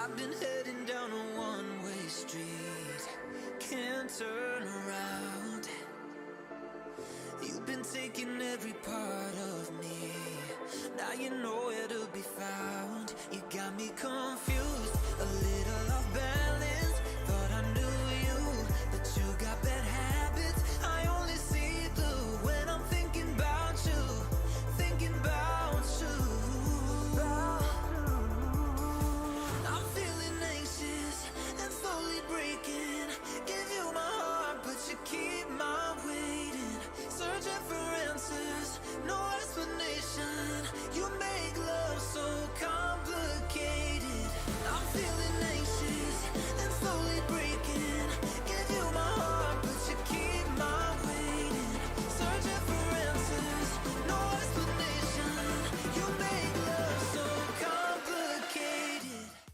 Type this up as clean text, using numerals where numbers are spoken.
I've been heading down a one-way street, can't turn around. You've been taking every part of me, now you know where to be